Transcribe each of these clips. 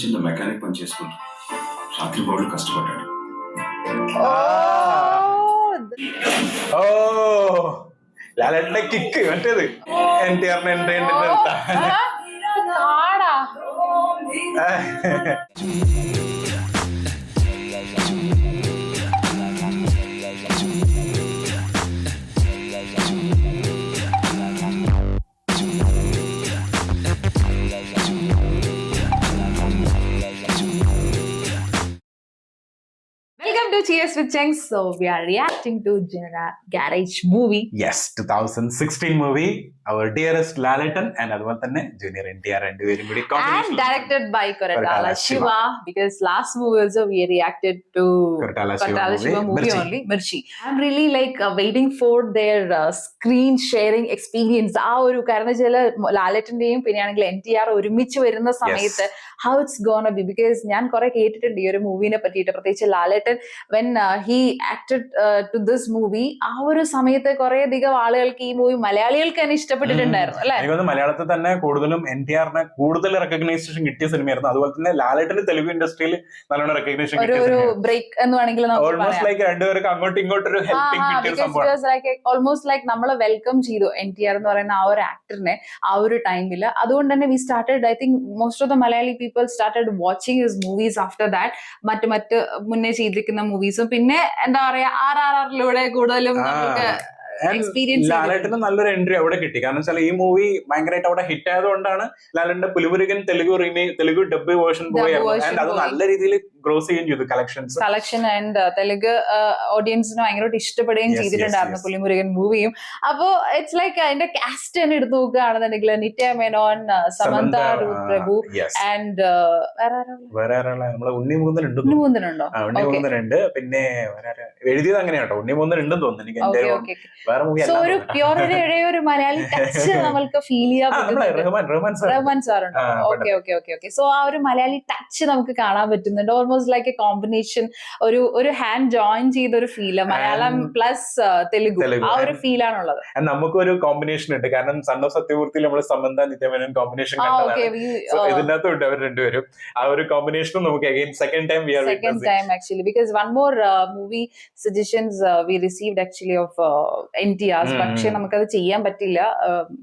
చిన్న మెకానిక్ పని చేసుకుంటూ రాత్రి పౌరులు కష్టపడ్డాడు. ఓ లాలంటే కిక్ అంటేది NTR Welcome to Cheers with Cheng. So we are reacting to Janata Garage movie. Yes, 2016 movie. Our dearest Lalaton and അതുപോലെ തന്നെ ജൂനിയർ NTR രണ്ടുപേരും കൂടി And directed by Koratala Shiva. Because last movie also we reacted to Koratala Shiva movie only, Mirchi. I'm really waiting for their screen sharing experience. ആ ഒരു കാരണം വെച്ചാൽ ലാലേട്ടന്റെയും പിന്നെയാണെങ്കിൽ NTR ഒരുമിച്ച് വരുന്ന സമയത്ത് how it's gonna be, because ഞാൻ കുറെ കേട്ടിട്ടുണ്ട് ഈ ഒരു മൂവിനെ പറ്റിയിട്ട്, പ്രത്യേകിച്ച് ലാലേട്ടൻ when he acted to this movie ആ ഒരു സമയത്ത് കുറെ അധികം ആളുകൾക്ക് ഈ മൂവി മലയാളികൾക്ക് തന്നെ ഇഷ്ടപ്പെട്ടിട്ടുണ്ടായിരുന്നു അല്ലെ. എനിക്ക് മലയാളത്തിൽ തന്നെ കൂടുതലും NTRനെ കൂടുതൽ റെക്കഗ്നൈസേഷൻ കിട്ടിയ സിനിമയായിരുന്നു. അതുപോലെ തന്നെ ലാലേട്ടന് തെലുഗു ഇൻഡസ്ട്രിയിൽ നല്ലോണം റെക്കഗ്നേഷൻ ഒരു ബ്രേക്ക് എന്ന് വേണമെങ്കിൽ ഓൾമോസ്റ്റ് ലൈക്ക് രണ്ടുപേർക്ക് അങ്ങോട്ടും ഇങ്ങോട്ടും ഒരു ഹെൽപ്പിംഗ് കിട്ടിയ സംഭവം. ഓൾമോസ്റ്റ് ലൈക്ക് നമ്മളെ വെൽക്കം ചെയ്തു NTR എന്ന് പറയുന്ന ആ ഒരു ആക്ടറിനെ ആ ഒരു ടൈമിൽ. അതുകൊണ്ട് തന്നെ we started, I think most of the Malayali people started watching his movies after that. മറ്റ് മുന്നേ ചെയ്തിരിക്കുന്ന മൂവീസും പിന്നെ എന്താ പറയാ RRRലൂടെ കൂടുതലും നമുക്ക് ലാലേട്ടന് നല്ലൊരു എൻട്രി അവിടെ കിട്ടി. കാരണം വെച്ചാൽ ഈ മൂവി ഭയങ്കരമായിട്ട് അവിടെ ഹിറ്റ് ആയതുകൊണ്ടാണ് ലാലേട്ടന്റെ പുലിമുരുകൻ തെലുഗു ഡബ് വേർഷൻ പോയായിരുന്നു. അത് നല്ല രീതിയിൽ ഗ്രോസ് ചെയ്യുകയും ചെയ്തു കളക്ഷൻ ആൻഡ് തെലുഗു ഓഡിയൻസിന് ഭയങ്കരമായിട്ട് ഇഷ്ടപ്പെടുകയും ചെയ്തിട്ടുണ്ടായിരുന്നു പുലിമുരുകൻ മൂവിയും. അപ്പോ ഇറ്റ്സ് ലൈക്ക് അതിന്റെ കാസ്റ്റ് തന്നെ എടുത്തു നോക്കുകയാണെന്നുണ്ടെങ്കിൽ നിത്യ മേനോൻ, സമന്ത പ്രഭു ആൻഡ് വേറെ ഉണ്ണിമൂന്നനുണ്ടോ, പിന്നെ എഴുതിയത് അങ്ങനെയാട്ടോ ഉണ്ണിമൂന്നനുണ്ടെന്ന് തോന്നുന്നു എനിക്ക്. സോ ഒരു പ്യോർ ഒരു മലയാളി ടച്ച് നമ്മൾക്ക് ഫീൽ ചെയ്യാൻ റഹ്മാൻ സാറുണ്ട്. ഓക്കെ. സോ ആ ഒരു മലയാളി ടച്ച് നമുക്ക് കാണാൻ പറ്റുന്നുണ്ട്. ഓൾമോസ്റ്റ് ലൈക്ക് എ കോമ്പിനേഷൻ, ഒരു ഹാൻഡ് ജോയിൻ ചെയ്ത ഒരു ഫീല്, മലയാളം പ്ലസ് തെലുഗു ആ ഒരു ഫീലാണുള്ളത്. നമുക്ക് ഒരു കോമ്പിനേഷൻ ഉണ്ട്. കാരണം സൺ ഓഫ് സത്യപൂർത്തിയിൽ നമ്മൾ സമന്ത നിത്യമേനോൻ കോമ്പിനേഷൻ ഇതിനകത്തുണ്ട്. അവർ രണ്ടുപേരും ആ ഒരു കോമ്പിനേഷനും നമുക്ക് second time actually, because one more movie suggestions we received actually of NTR, പക്ഷെ നമുക്കത് ചെയ്യാൻ പറ്റില്ല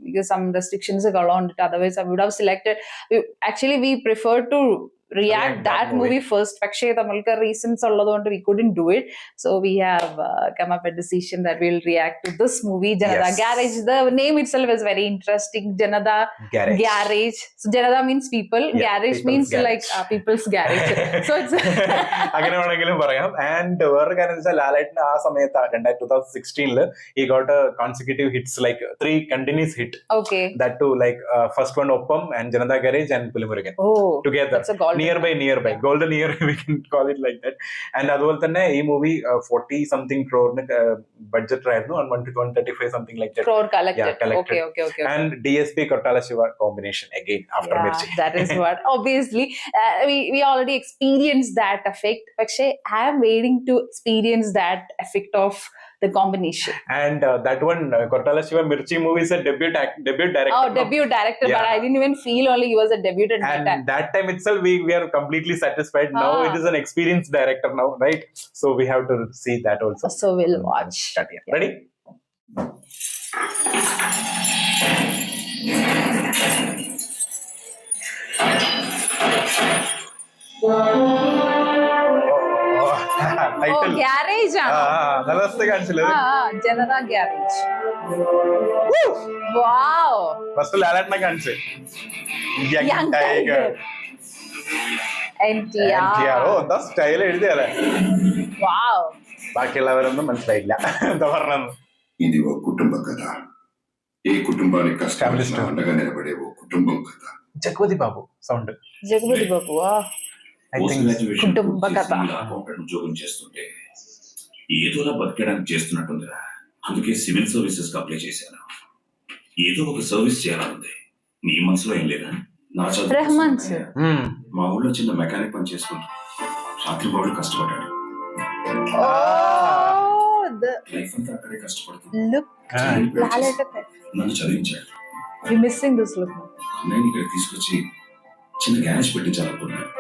because some restrictions ഉള്ളതുകൊണ്ടിട്ട്. otherwise I would have selected, actually we prefer to react that movie first, പക്ഷേ നമ്മൾക്ക് റീസൺസ് ഉള്ളതുകൊണ്ട് we couldn't do it, so we have come up with a decision that we'll react to this movie, Janata Garage. The name itself is very interesting, Janata Garage. So Janata means people, garage means garage. Like people's garage. So it's അങ്ങനെ വേണമെങ്കിലും പറയാം. And വേറൊരു കാര്യം വെച്ചാൽ ലാലേട്ടൻ ആ സമയത്ത് 2016 he got a consecutive hits, like 3 continuous hit. Okay, that too, like first one Oppam and Janata Garage and Pulimurugan together. That's a nearby golden year, we can call it like that. And അതുപോലെ തന്നെ ഈ movie 40 something crore budget ആയിരുന്നു, 135 something like that crore collected. Okay. And DSP Koratala Shiva combination again after Mirchi. That is what obviously we already experienced that effect, പക്ഷേ I am waiting to experience that effect of the combination. And that one Koratala Shiva Mirchi movie is a debut director. Debut director, but I didn't even feel only he was a debutant at that time itself we are completely satisfied. Now it is an experienced director now, right? So we have to see that also. So we'll watch. Ready? Garage Janata Garage. Wow. First Lalatna കാണിച്ചു Young Tiger. NTR. ഓ എന്താ style എഴുതിയല്ലേ. Wow. ബാക്കിയുള്ളവരൊന്നും മനസ്സിലായില്ല എന്താ പറഞ്ഞത്. ఇది ఓ కుటుంబ కథ. ఏ కుటుంబానికి కష్టాలు అండగా నిలబడే ఓ కుటుంబం కథ. జగపతి బాబు సౌండ్. జగపతి బాబు కుటుంబ కథ. ఉద్యోగం చేస్తుంటే ఏదోలా బతకడానికి చేస్తున్నట్టుందిరా. అందుకే సివిల్ సర్వీసెస్ కి అప్లై చేశాను. ఏదో ఒక సర్వీస్ చేయాలనుంది. నీ మనసులో ఏం లేదా? నా రెహమాన్ సార్ మా ఊళ్ళో చిన్న మెకానిక్ పని చేసుకుంటూ రాత్రి పౌరులు కష్టపడ్డాడు. లైఫ్ అంతా అక్కడే కష్టపడుతుంది. నన్ను చదివించాడు. You missing this look? అన్నయ్యని ఇక్కడ తీసుకొచ్చి చిన్న గ్యారేజ్ పెట్టించాలనుకుంటున్నాను.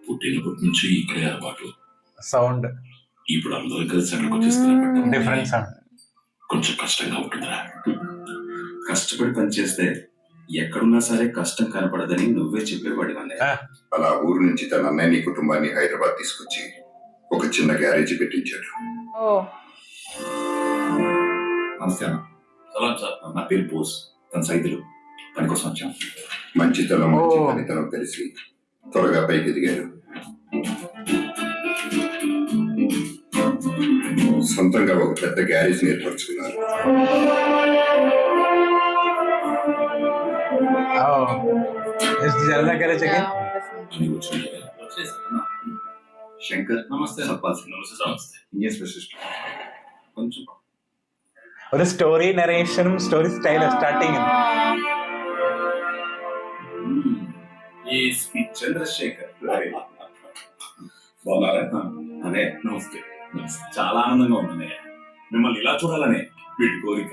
పుట్టినప్పటి నుంచి ఇక్కడే అలవాటు. సౌండ్ ఇప్పుడు అందరం కలిసి అక్కడికి వచ్చేస్తున్నా. Different sound. కొంచెం కష్టంగా ఉంటుందిరా. కష్టపడి పనిచేస్తే ఎక్కడున్నా సరే కష్టం కనపడదని నువ్వే చెప్పేవాడి వల్లే. అలా ఊరు నుంచి తన అన్నయ్యని కుటుంబాన్ని హైదరాబాద్ తీసుకొచ్చి ఒక చిన్న గ్యారేజీ పెట్టించాడు. నమస్తే అన్న. సలాం సార్. నా పేరు బోస్. తన సైదులు పని కోసం వచ్చాం. మంచితనం మంచి పనితనం తెలిసి త్వరగా పైకి ఎదిగారు. సొంతంగా ఒక పెద్ద గ్యారేజ్ ఏర్పరచుకున్నారు. జనతా గ్యారేజ్ శంకర్ నమస్తే. నమస్తే. Indian specialist. కొంచెం ഒരു സ്റ്റോറി നരേഷനും സ്റ്റോറി സ്റ്റൈൽ സ്റ്റാർട്ടിങ് చంద్రశేఖర్. అదే నమస్తే. చాలా ఆనందంగా ఉంది మిమ్మల్ని ఇలా చూడాలనే వీడి కోరిక.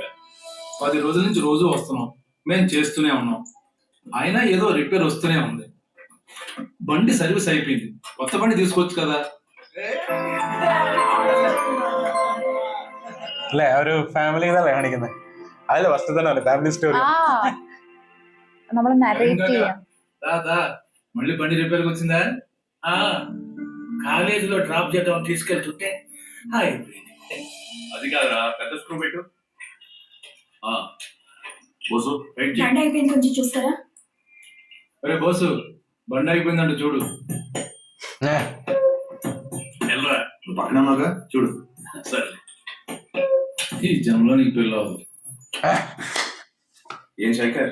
10 రోజుల నుంచి రోజు వస్తున్నాం, మేము చేస్తూనే ఉన్నాం. అయినా ఏదో రిపేర్ వస్తూనే ఉంది. బండి సర్వీస్ అయిపోయింది, కొత్త బండి తీసుకోవచ్చు కదా. അല്ലെ ഒരു ഫാമിലി ഇതല്ലേ കാണിക്കുന്നത്. അതിലെ വസ്തുതന്നെ ഫാമിലി സ്റ്റോറി. നമ്മള് narrate ചെയ്യാം. మళ్ళీ బండి రిపేర్ వచ్చిందా? కాలేజీలో డ్రాప్ చేద్దాం తీసుకెళ్తుంటే అది కాదురా, పెద్ద స్క్రూ పెట్టు. బోసు బండి అయిపోయింది, కొంచెం చూస్తారా? అరే బోసు, బండి అయిపోయిందంట చూడు. వెళ్ళరా, నువ్వు పక్కన ఉన్నావుగా చూడు. సరే. ఈ జనంలో నీకు పిల్ల ఏం శేఖర్,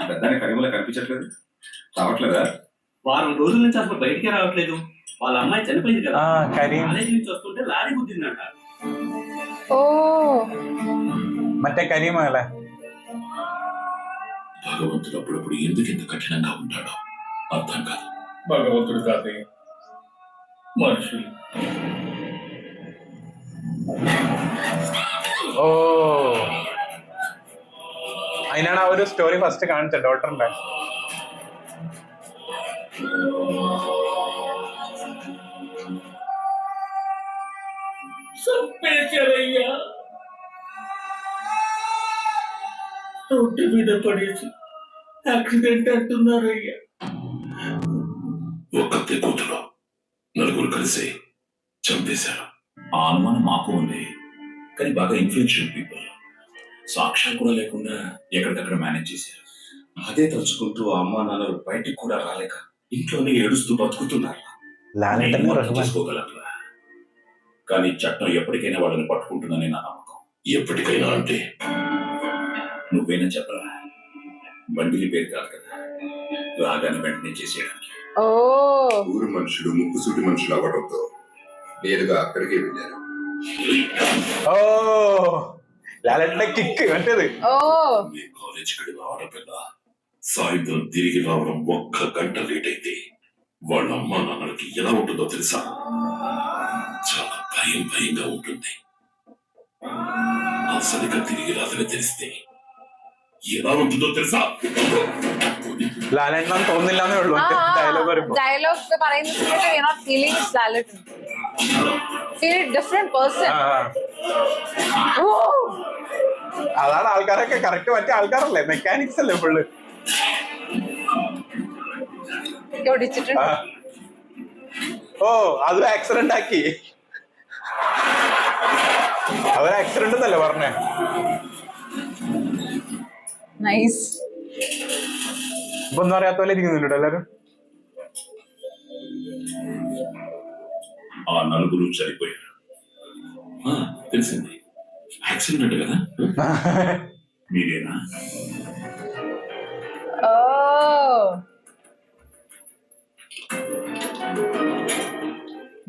పెద్దాన్ని కరీములా కనిపించట్లేదు, రావట్లేదా? వారం రోజుల నుంచి అసలు బయటికే రావట్లేదు. వాళ్ళ అమ్మాయి చనిపోయింది కదా, కాలేజీ నుంచి వస్తుంటే లారీ గుద్దిందంట. మట్టే కరీమా. భగవంతుడు అప్పుడప్పుడు ఎందుకు ఇంత కఠినంగా ఉంటాడో అర్థం కాదు. భగవంతుడు కాదు, మనుషులు. ഓ അതിനാണ് ആ ഒരു സ്റ്റോറി ഫസ്റ്റ് കാണിച്ചത് ഡോക്ടറിന്റെ. రోడ్డు మీద పడేసి యాక్సిడెంట్ అంటున్నారయ్యా. ఒక్కతే కూతురు, నలుగురు కలిసి చంపేశారు. ఆ అనుమానం మాకు ఉంది, కానీ బాగా ఇన్ఫ్లుయెన్షియల్ పీపుల్. సాక్ష్యాలు కూడా లేకుండా ఎక్కడికక్కడ మేనేజ్ చేశారు. అదే తలుచుకుంటూ అమ్మా నాన్నలు బయటికి కూడా రాలేక ఇంట్లోనే ఏడుస్తూ బతుకుతున్నారు. చేసుకోగలరా? కానీ చట్టం ఎప్పటికైనా వాళ్ళని పట్టుకుంటుందని నా నమ్మకం. ఎప్పటికైనా అంటే నువ్వైనా చెప్పరా? బండిలి పేరు కాదు కదా, రాగానే వెంటనే చేసేయడానికి. ఊరు మనుషులు ముక్కుసూటి మనుషులు అవ్వడంతో నేరుగా అక్కడికే వెళ్ళారు. కిక్ అంటే కాలేజీకి ఆడపిల్ల సాయంత్రం తిరిగి రావడం 1 గంట లేట్ అయితే వాళ్ళ అమ్మా నాన్నలకి ఎలా ఉంటుందో తెలుసా? చాలా భయంగా ఉంటుంది. అసలుగా తిరిగి రాదని తెలిస్తే ఎలా ఉంటుందో తెలుసా? ലാലേട്ടൻ തോന്നില്ലാന്നേ ഉള്ളൂ. ഡയലോഗ് പറയുന്നത് ഡിഫറെന്റ് പേഴ്സൺ. അതാണ് ആൾക്കാരൊക്കെ കറക്റ്റ് മറ്റേ ആൾക്കാരല്ലേ, മെക്കാനിക്സ് അല്ലേ ഫുള്ള്. ഓ അത് ആക്സിഡന്റ് ആക്കി, അവർ ആക്സിഡന്റ് എന്നല്ലേ പറഞ്ഞേ. നൈസ്. ഇപ്പൊ ഒന്നും അറിയാത്ത പോലെ ഇരിക്കുന്നുണ്ടോ എല്ലാരും? ఆ నలుగురు చనిపోయారు. తెలిసింది, యాక్సిడెంట్ కదా. మీరేనా?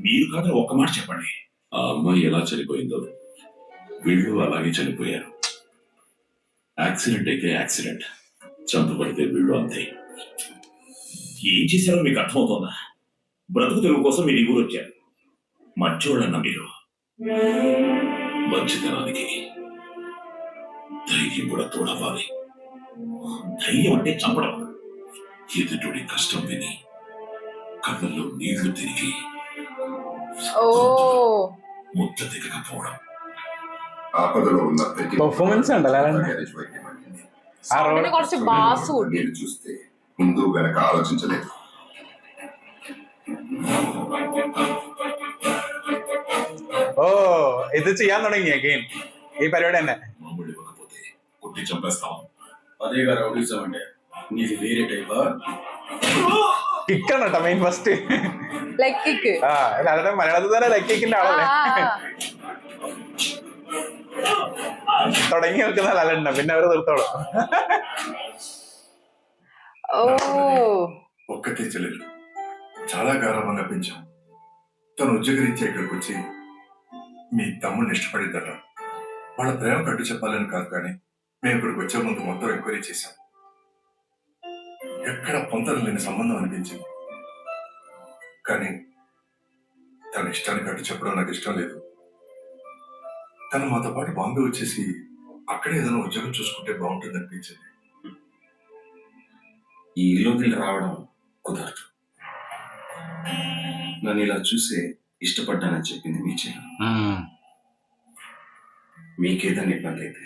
మీరు కాదు, ఒక్క మాట చెప్పండి. ఆ అమ్మాయి ఎలా చనిపోయిందో వీళ్ళు అలాగే చనిపోయారు. యాక్సిడెంట్ అయితే యాక్సిడెంట్, చంపబడితే వీళ్ళు అంతే. ఏం చేశారో మీకు అర్థమవుతుందా? బ్రతుకు తెరువు కోసం మీరు ఈ ఊరు వచ్చారు. మంచోళ్ళన్న మీరు. మంచితనానికి ధైర్యం కూడా తోడవ్వాలి. ధైర్యం అంటే చంపడం, ఎదుటి కష్టం విని కళ్ళల్లో నీళ్లు తిరిగి ముద్ద దిగకపోవడం. ఆపదలో ఉన్న ప్రతి పర్ఫార్మెన్స్ అండి అలా గ్యారేజ్ వైద్యం అడిగింది. കുറച്ച് ബാസ് കൂട്ടി. నేను చూస్తే ముందు వెనక ఆలోచించలేదు. ഓ ഇത് ചെയ്യാൻ തുടങ്ങി അഗെയിൻ ഈ പരിപാടി തന്നെ. మామూలు ఇవ్వకపోతే కొట్టి చంపేస్తాం. అదే గారు రౌడీజం అంటే నీది వేరే టైపా? കിക്കാണ് കേട്ടോ മെയിൻ ഫസ്റ്റ്. Like kick. അല്ലാതെ മലയാളത്തിൽ തന്നെ ലൈക്ക് കിക്കിന്റെ ആളല്ലേ. തുടങ്ങി വെക്കുന്ന ലാലണ്ണ, പിന്നെ അവര് നിർത്തോളൂ. ఒక్కతే చెల్లెలు, చాలా గారాబంగా పెంచాం. తను ఉద్యోగరీత్యా ఇక్కడికి వచ్చి మీ తమ్ముడిని ఇష్టపడిద్దట. వాళ్ళ ప్రేమ కట్టు చెప్పాలని కాదు, కానీ మేము ఇక్కడికి వచ్చే ముందు మొత్తం ఎంక్వైరీ చేశాం. ఎక్కడ పొంతలు లేని సంబంధం అనిపించింది. కానీ తన ఇష్టాన్ని కట్టు చెప్పడం నాకు ఇష్టం లేదు. తను మాతో పాటు బాంబే వచ్చేసి అక్కడే ఏదైనా ఉద్యోగం చూసుకుంటే బాగుంటుంది అనిపించింది. ఈ ఇల్లుకి రావడం కుదరదు. నన్ను ఇలా చూసే ఇష్టపడ్డానని చెప్పింది మీ చెల్లి. మీకేదైనా ఇబ్బంది అయితే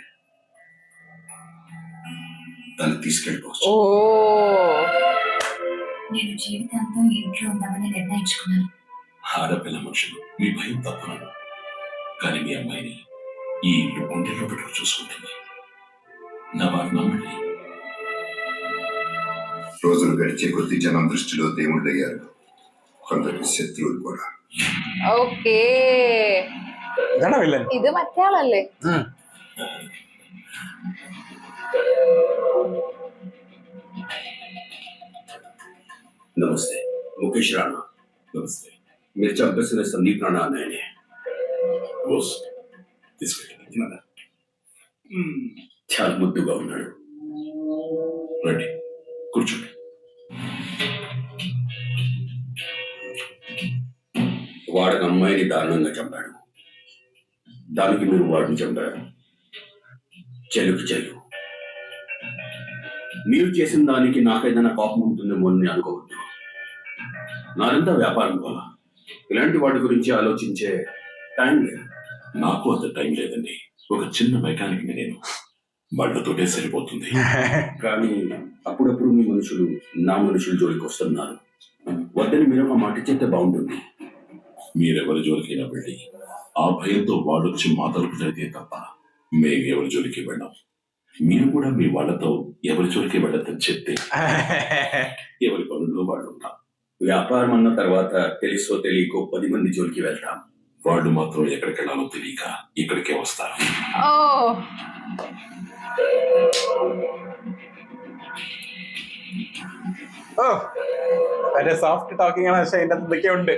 తను తీసుకెళ్ళిపోవచ్చు. నేను జీవితాంతం ఇంట్లో ఉందామని నిర్ణయించుకున్నాను. ఆడపిల్ల మనుషులు మీ భయం తప్పను, కానీ మీ అమ్మాయిని ఈ ఇల్లు గుండెల్లో పెట్టుకు చూసుకుంటుంది. నా వారు నమ్మండి. రోజులు గడిచే కొద్ది జనం దృష్టిలో దేవుళ్ళయ్యారు, కొందరికి శత్రువులు కూడా. ഓക്കേ, ഇതാണോ വില്ലൻ? ഇത് മറ്റേ నమస్తే, ముఖేష్ రాణా. నమస్తే. మీరు చంపేసిన సందీప్ రాణా అన్నయ్యనే. బోస్ తీసుకెళ్ళి. చాలా ముద్దుగా ఉన్నాడు. రండి, కూర్చోండి. వాడికి అమ్మాయిని దారుణంగా చంపాడు. దానికి మీరు వాడిని చంపారు. చెల్లుకి చెల్లు. మీరు చేసిన దానికి నాకేదైనా కోపం ఉంటుందేమో అని అనుకోవద్దు. నాదంతా వ్యాపారం కోలా. ఇలాంటి వాటి గురించి ఆలోచించే టైం లేదు. నాకు అంత టైం లేదండి. ఒక చిన్న మెకానిక్ నేను, వాళ్ళతోటే సరిపోతుంది. కానీ అప్పుడప్పుడు మీ మనుషులు నా మనుషులు జోలికి వస్తున్నారు. వద్దని మీరు ఒక మాట చెప్తే బాగుంటుంది. మీరెవరి జోలికైనా వెళ్ళి ఆ భయంతో వాళ్ళు వచ్చి మా తలుపు జరిగితే తప్ప మేము ఎవరి జోలికి వెళ్ళాం. మీరు కూడా మీ వాళ్ళతో ఎవరి జోలికి వెళ్ళద్దని చెప్తే ఎవరి పనుల్లో వాళ్ళు ఉంటాం. వ్యాపారం అన్న తర్వాత తెలుసో తెలియకో 10 మంది జోలికి వెళ్తాం. వాళ్ళు మాత్రం ఎక్కడికి వెళ్ళాలో తెలియక ఇక్కడికే వస్తారు. అదే సాఫ్ట్ టాకింగ్ అని അതിന്റെ എന്തൊക്കെ ഉണ്ട്.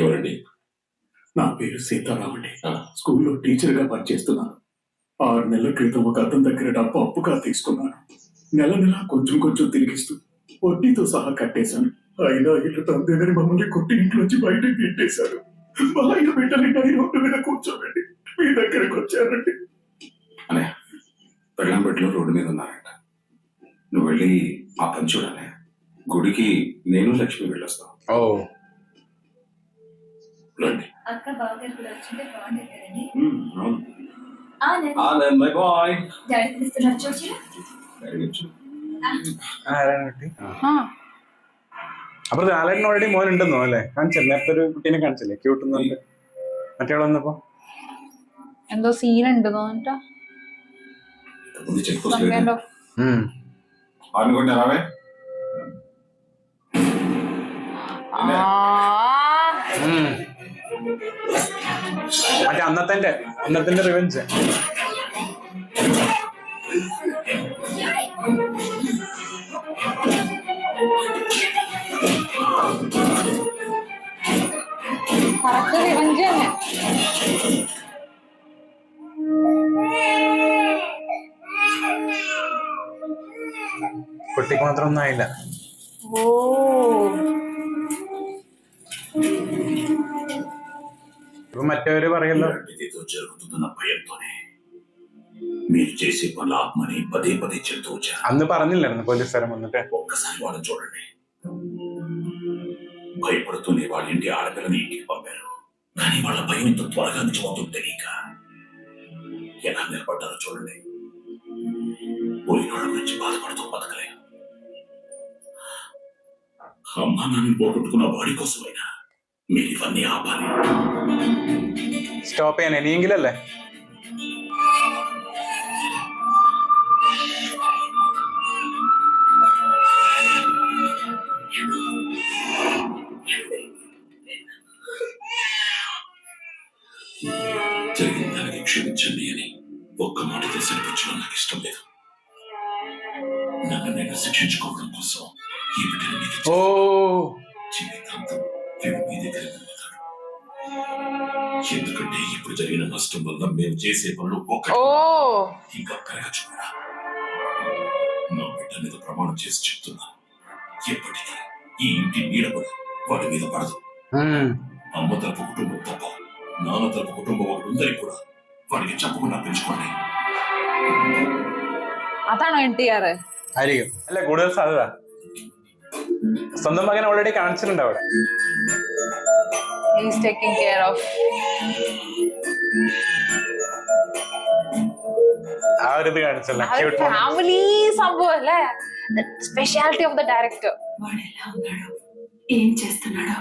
ఎవరండి? నా పేరు సీతారామండి. స్కూల్లో టీచర్ గా పనిచేస్తున్నాను. 6 నెలల క్రితం ఒక అతని దగ్గర డబ్బు అప్పుగా తీసుకున్నాను. నెల నెల కొంచెం కొంచెం తిరిగిస్తూ వడ్డీతో సహా కట్టేశాను. అయినా ఇల్లు తందేనని మమ్మల్ని కొట్టి ఇంట్లోంచి బయటకు గెట్టేశాడు. మా ఆయన బిడ్డని రోడ్డు మీద కూర్చోబెట్టి మీ దగ్గరకు వచ్చారండి. అనే పెళ్ళంబెట్లో రోడ్డు మీద ఉన్నారంట. నువ్వు వెళ్ళి ఆ పని చూడాలి. గుడికి నేను లక్ష్మి వెళ్ళొస్తాం. రండి. అక్క బావగారు కూడా వచ్చింటే బాగుండేది కదండి. డాడీ పిలుస్తున్నారు చూసిరా. അപ്പൊ ലാലേട്ടൻ ഓൾറെഡി മോൻ ഉണ്ടെന്നോ അല്ലേ? കാണിച്ചല്ലേ, നേരത്തെ ഒരു കുട്ടീനെ കാണിച്ചില്ലേ, ക്യൂട്ട് മറ്റേ വന്നപ്പോ എന്തോ സീൻ ഉണ്ട് തോന്നിട്ടാ. മറ്റേ അന്നത്തെ റിവെഞ്ച്. കറക്റ്റ് റിവെഞ്ച് തന്നെ. കുട്ടിക്ക് മാത്രം ഒന്നും ആയില്ല. ഇപ്പൊ മറ്റവര് പറയല്ലോ ఏదో జరుగుతుందన్న భయంతోనే మీరు చేసే పనుల ఆత్మని పదే పదే చెప్తూ వచ్చారు. അന്ന് പറഞ്ഞില്ലായിരുന്നു പോലീസുകാരൻ വന്നിട്ട്. ఒక్కసారి వాళ్ళని చూడండి. భయపడుతూనే వాళ్ళ ఇంటి ఆడపిల్లని ఇంటికి పంపారు. కానీ వాళ్ళ భయం ఇంత త్వరగా నిజమవుతుంది తెలియక ఎలా నిలబడ్డారో చూడండి. పోయిన వాళ్ళ గురించి బాధపడుతూ బతకలేదు. అమ్మా నాన్నని పోగొట్టుకున్న వాడి కోసమైనా మీరు ఇవన్నీ ఆపాలి. സ്റ്റോപ്പ് ചെയ്യാൻ ഇനിയെങ്കിലല്ലേ. జరిగిన దానికి క్షమించండి అని ఒక్క మాట తెలిసిపించడం నాకు ఇష్టం లేదు. నన్ను నేను శిక్షించుకోవడం కోసం ఈ బిడ్డను మీకు ഓ జీవితాంతం వీడు మీ దగ్గర నిలబడతాడు. ఎందుకంటే ఇప్పుడు జరిగిన నష్టం వల్ల మేము చేసే పనులు ఒక్కటి ఇంకా కరగచ్చు కూడా. నా బిడ్డ మీద ప్రమాణం చేసి చెప్తున్నాను, ఎప్పటికీ ఈ ఇంటి నీడ కూడా వాడి మీద పడదు. అమ్మ తరపు కుటుంబం తప్ప నాన్న తరపు కుటుంబం ఒకటి ఉందని కూడా వాడికి చెప్పకుండా పెంచుకోండి. അതാണോ NTR? ആയിരിക്കും. അല്ല, കൂടുതൽ സാധ്യത സ്വന്തം മകൻ ഓൾറെഡി കാണിച്ചിട്ടുണ്ട് അവിടെ. He's taking care of. ആ ഒരു ഇത് കാണിച്ചല്ല. ഫാമിലി സംഭവം അല്ലേ, സ്പെഷ്യാലിറ്റി ഓഫ് ദ ഡയറക്ടർ. వాడు ఎలా ఉన్నాడో ఏం చేస్తున్నాడో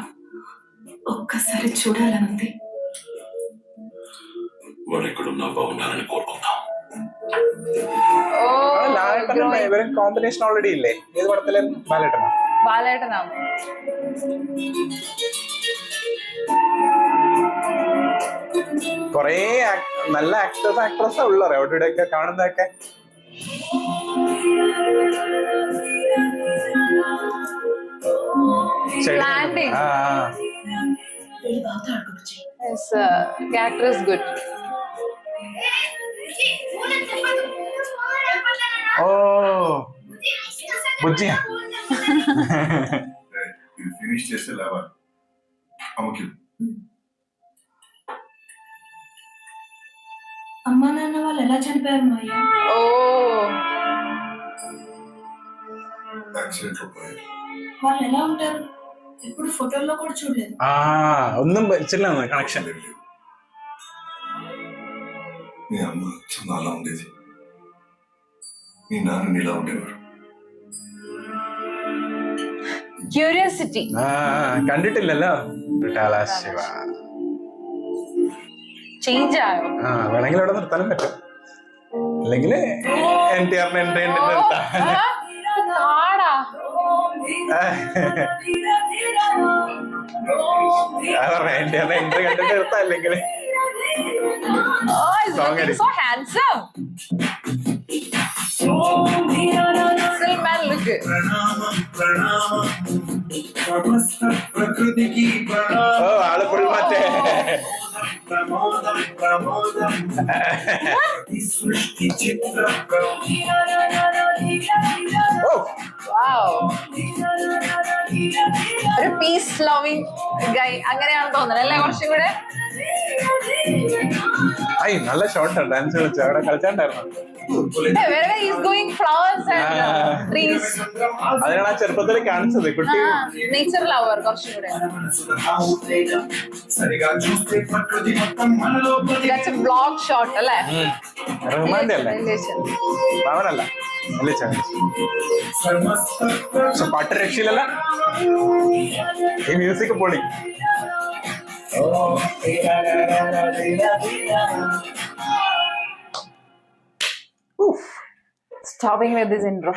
ఒక్కసారి చూడాలనుంది. వాడు ఎక్కడున్నా బాగుండాలని కోరుకుందాం. ഇവരും കോമ്പിനേഷൻ ഓൾറെഡി ഇല്ലേ? ഏത് പടത്തിലായിരുന്നു? ബാലേട്ടനോ? ബാലേട്ടനാണ്. കൊറേ നല്ല ആക്ടേഴ്സ് ആക്ട്രസ് ഉള്ളവരെ അവിടെ ഒക്കെ കാണുന്നതൊക്കെ. Planting. His character is good. ഓ ബുജ്ജിയാ. ఫినిష్ చేస్తే లేవాలి అమ్మకి. అమ్మా నాన్న వాళ్ళు ఎలా చనిపోయారు మాయ? ఓ యాక్సిడెంట్ లో పోయారు. వాళ్ళు ఎలా ఉంటారు? ఎప్పుడు ఫోటోల్లో కూడా చూడలేదు. ഒന്നും വെച്ചില്ല കണക്ഷൻ. మీ అమ్మ చాలా అలా ఉండేది, మీ నాన్న ఇలా ఉండేవారు. ക്യൂരിയോസിറ്റി. കണ്ടിട്ടില്ലല്ലോ ശിവ. ചേഞ്ച് ആയോ? വേണമെങ്കിൽ അവിടെ നിർത്താനും പറ്റും, അല്ലെങ്കിൽ NTR നിർത്താം. NTR എൻട്രി കണ്ടിട്ട് നിർത്താം, അല്ലെങ്കിൽ so handsome. Still man look. ഓ ആള് ഫുൾ മറ്റേ ഒരു പീസ് ലവിങ് ഗൈ അങ്ങനെയാണെന്ന് തോന്നുന്നത് അല്ലേ? കുറച്ചും കൂടെ നല്ല ഷോട്ട് ഡാൻസ് കളിച്ചു അവിടെ കളിച്ചാണ്ടായിരുന്നു. wherever he's going, flowers and trees. അതിനാണ് ആ ചെറുപ്പത്തിൽ കാണിച്ചത് കുട്ടി. നേച്ചർ ലവർ കുറച്ചും കൂടെ. That's a vlog shot അല്ലേ? റഹ്മാന്റെ അല്ലേ? അവനല്ല പാട്ട് രക്ഷയില്ലല്ല. ഈ മ്യൂസിക് പൊളി. Stopping with this intro.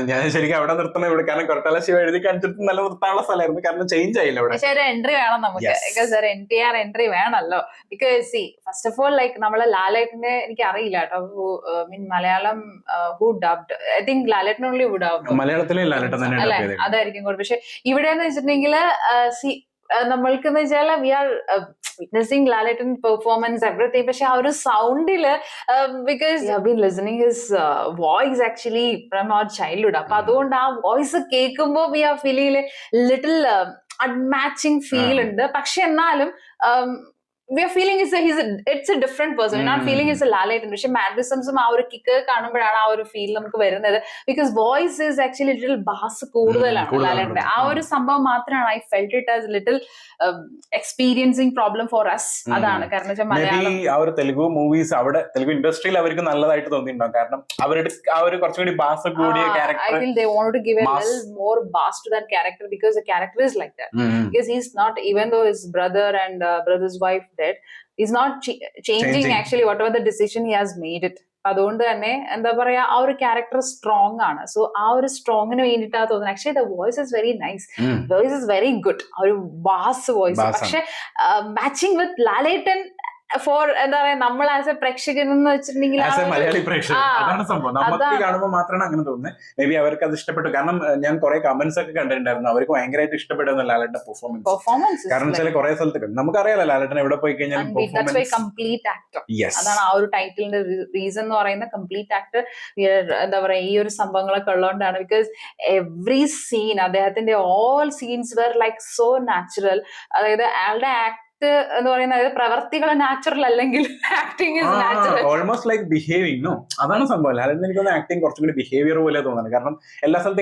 ഞാൻ ശരിക്കും അവിടെ നിർത്തണം ഇവിടെ, കാരണം കൊരട്ടാല ശിവ എഴുതി കാണിച്ചിട്ട് നല്ല നിർത്താനുള്ള സ്ഥലമായിരുന്നു, കാരണം ചേഞ്ച് ആയില്ല ഇവിടെ. പക്ഷെ ഒരു എൻട്രി വേണം നമുക്ക്, ബിക്കോസ് ഒരു NTR എൻട്രി വേണമല്ലോ. Because see first of all like നമ്മളെ ലാലേട്ടന്റെ എനിക്ക് അറിയില്ല കേട്ടോ, mean Malayalam who dubbed, I think Lalettan only would dub. മലയാളത്തിലെ ലാലേട്ടൻ തന്നെ അല്ലെ, അതായിരിക്കും കൂടെ. പക്ഷെ ഇവിടെന്ന് വെച്ചിട്ടുണ്ടെങ്കിൽ സി നമ്മൾക്കെന്ന് വെച്ചാൽ we are witnessing Lalettan performance everything. പക്ഷെ ആ ഒരു സൗണ്ടില് because you have been listening his voice actually from our childhood. അപ്പൊ അതുകൊണ്ട് ആ വോയിസ് കേൾക്കുമ്പോൾ we are feeling little unmatching feel ഉണ്ട്. പക്ഷെ എന്നാലും we are feeling it's a different person. We're not feeling it's a Lalaten. പക്ഷെ മാനറിസംസും ആ ഒരു കിക്ക് കാണുമ്പോഴാണ് ആ ഒരു ഫീൽ നമുക്ക് വരുന്നത്. Because voice is actually little bass കൂടുതലാണ് ലാലേട്ടന്റെ. ആ ഒരു സംഭവം മാത്രമാണ് I felt it as little experiencing problem for us. അതാണ് കാരണം വെച്ചാൽ മലയാളം ആ ഒരു തെലുഗു മൂവീസ് അവിടെ തെലുഗു ഇൻഡസ്ട്രിയിൽ അവർക്ക് നല്ലതായിട്ട് തോന്നിയിട്ടുണ്ടാവും. കാരണം അവരുടെ ആ ഒരു കുറച്ചുകൂടി ബാസ് കൂടിയ character. I feel they wanted to give a little more bass to that character because the character is like that. Because he's not, even though his brother and brother's wife dead, he's not changing actually whatever the decision he has made it. അതുകൊണ്ട് തന്നെ എന്താ പറയാ ആ ഒരു character strong ആണ്. So ആ ഒരു സ്ട്രോങ്ങിന് വേണ്ടിയിട്ടാ തോന്നുന്നത്. Actually the voice is very nice, voice is very good, ഒരു ബാസ് വോയിസ്. പക്ഷെ മാച്ചിങ് വിത്ത് ലാലേട്ടൻ ഫോർ എന്താ പറയാ നമ്മൾ ആസ് എ പ്രേക്ഷകൻ എന്ന് വെച്ചിട്ടുണ്ടെങ്കിൽ മലയാളി പ്രേക്ഷകൻ അതാണ് സംഭവം. നമുക്ക് കാണുമ്പോൾ മാത്രമാണ് അങ്ങനെ തോന്നുന്നത്. മേ ബി അവർക്ക് അത് ഇഷ്ടപ്പെട്ടു. കാരണം ഞാൻ കുറെ കമന്റ്സ് ഒക്കെ കണ്ടിട്ടുണ്ടായിരുന്നു, അവർക്ക് ഭയങ്കരമായിട്ട് ഇഷ്ടപ്പെടുന്നു ലാലേട്ടന്റെ പെർഫോമൻസ്. കാരണം വെച്ചാൽ കുറെ സ്ഥലത്ത് നമുക്കറിയാലോ ലാലേട്ടൻ എവിടെ പോയി കഴിഞ്ഞാൽ കംപ്ലീറ്റ് ആക്ടർ. അതാണ് ആ ഒരു ടൈറ്റിലിന്റെ റീസൺ എന്ന് പറയുന്ന കംപ്ലീറ്റ് ആക്ടർ. എന്താ പറയാ ഈ ഒരു സംഭവങ്ങളൊക്കെ ഉള്ളതുകൊണ്ടാണ്. ബിക്കോസ് എവറി സീൻ അദ്ദേഹത്തിന്റെ all scenes were like so natural. അതായത് അയാളുടെ എന്ന് പറയുന്നത് പ്രവർത്തികൾ നാച്ചുറൽ അല്ലെങ്കിൽ acting is natural, almost like behaving. No അതാണ് സംഭവം. അല്ലാതെ എനിക്ക് തോന്നുന്നു ആക്ടിങ് കുറച്ചും കൂടി ബിഹേവിയർ പോലെ തോന്നുന്നത്. കാരണം എല്ലാ സ്ഥലത്തും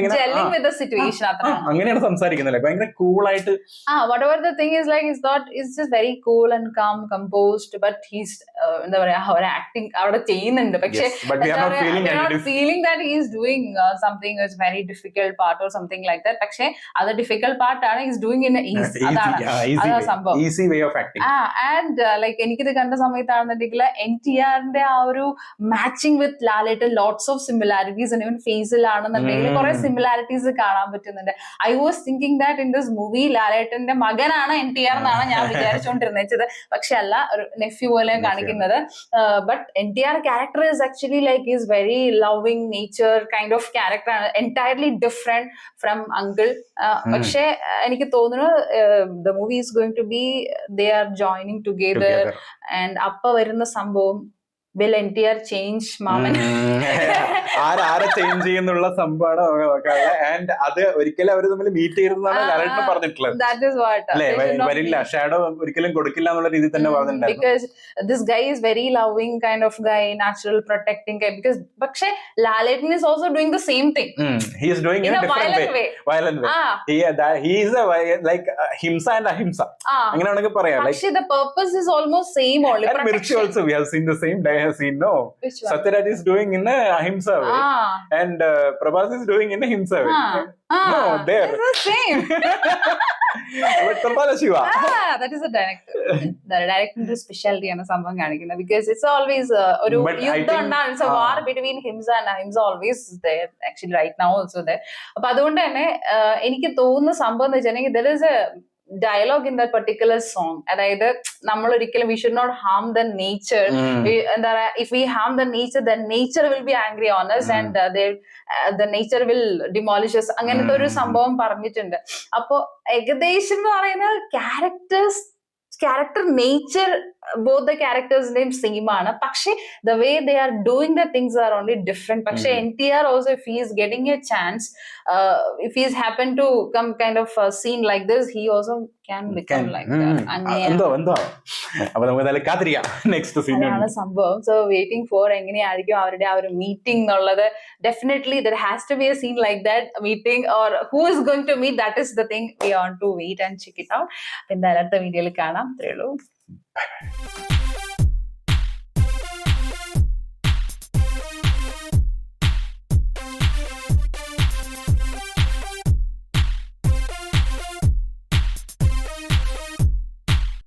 അങ്ങനെയാണ് സംസാരിക്കുന്നില്ല, ഭയങ്കര കൂളായിട്ട്. whatever the thing is like is not is just very cool and calm, composed, but he's എന്താ പറയാ അവർ ആക്ടിങ് അവിടെ ചെയ്യുന്നുണ്ട്. പക്ഷെ feeling that he is doing something is very difficult part or something like that. പക്ഷെ അത് difficult part ആണ്, he's doing in easy. അതാണ് സംഭവം, easy way of acting. And like എനിക്കിത് കണ്ട സമയത്താണെന്നുണ്ടെങ്കിൽ NTRന്റെ ആ ഒരു matching with Lalettan lots of similarities. Even ഫേസിലാണെന്നുണ്ടെങ്കിൽ കുറെ സിമിലാരിറ്റീസ് കാണാൻ പറ്റുന്നുണ്ട്. I was thinking that in this movie ലാലേട്ടന്റെ മകനാണ് NTR എന്നാണ് ഞാൻ വിചാരിച്ചുകൊണ്ടിരുന്നത്. പക്ഷെ അല്ല, ഒരു നെഫ്യൂ പോലെ കാണിക്കുന്നത്. But NTR character is actually like is very loving nature kind of character ആണ്, എൻറ്റയർലി ഡിഫറെന്റ് ഫ്രം അങ്കിൾ. പക്ഷെ എനിക്ക് തോന്നുന്നു the movie is going to be they are joining together and appa varuna sambhavam will NTR change മാമൻ ആരെ change ചെയ്യുന്നുള്ള സംഭവമാണ്. And അത് ഒരിക്കലും അവർ തമ്മിൽ മീറ്റ് ചെയ്തെന്നാണ് ലാലേട്ടൻ പറഞ്ഞിട്ടുള്ളത്. വരില്ല, ഷാഡോ ഒരിക്കലും കൊടുക്കില്ല എന്നുള്ള രീതിയിൽ തന്നെ പറഞ്ഞിട്ടുണ്ടായിരുന്നു. because this guy is very loving kind of guy, natural protecting guy. because പക്ഷെ ലാലേട്ടൻ is also doing the same thing. He is doing in a different way. Violent way. He is a like himsa and ahimsa. അങ്ങനെ വേണമെങ്കിൽ പറയാം. പക്ഷെ the purpose is almost same only. And Mirchi also we have seen the same scene. No, Satyaraj is doing in a ahimsa way, and Prabhas is doing in a himsa way. No, there it's the same. But Kapala Shiva, that is the director. The director specialty ആണ് സംഭവം കാണിക്കുന്നത്. because it's always ഒരു യുദ്ധം ഉണ്ടാണ്. it's a war between himsa and ahimsa always there, actually right now also there. അപ്പൊ അതുകൊണ്ട് തന്നെ എനിക്ക് തോന്നുന്ന സംഭവം എന്ന് വെച്ചിട്ടുണ്ടെങ്കിൽ there is a dialogue in that particular song. അതായത് നമ്മൾ ഒരിക്കലും we should not harm the nature. എന്താ പറയാ, if we harm the nature, then nature will be angry on us and the nature will demolish us. അങ്ങനത്തെ ഒരു സംഭവം പറഞ്ഞിട്ടുണ്ട്. അപ്പൊ ഏകദേശം എന്ന് പറയുന്ന character nature both the characters name same ആണ്. പക്ഷെ the way they are doing the things are only different. പക്ഷെ NTR also, if he is getting a chance, if he is happen to come kind of scene like this, he also can become like that. അപ്പൊ നമുക്ക് കാത്തിരിക്കാം next scene ആണ് സംഭവം. So waiting for എങ്ങനെയായിരിക്കും അവരുടെ ആ ഒരു മീറ്റിംഗ് എന്നുള്ളത്. Definitely there has to be a scene like that meeting, or who is going to meet, that is the thing we want to wait and check it out. എന്തായാലും അടുത്ത വീഡിയോയിൽ കാണാം. അത്രേ ഉള്ളൂ. Bye.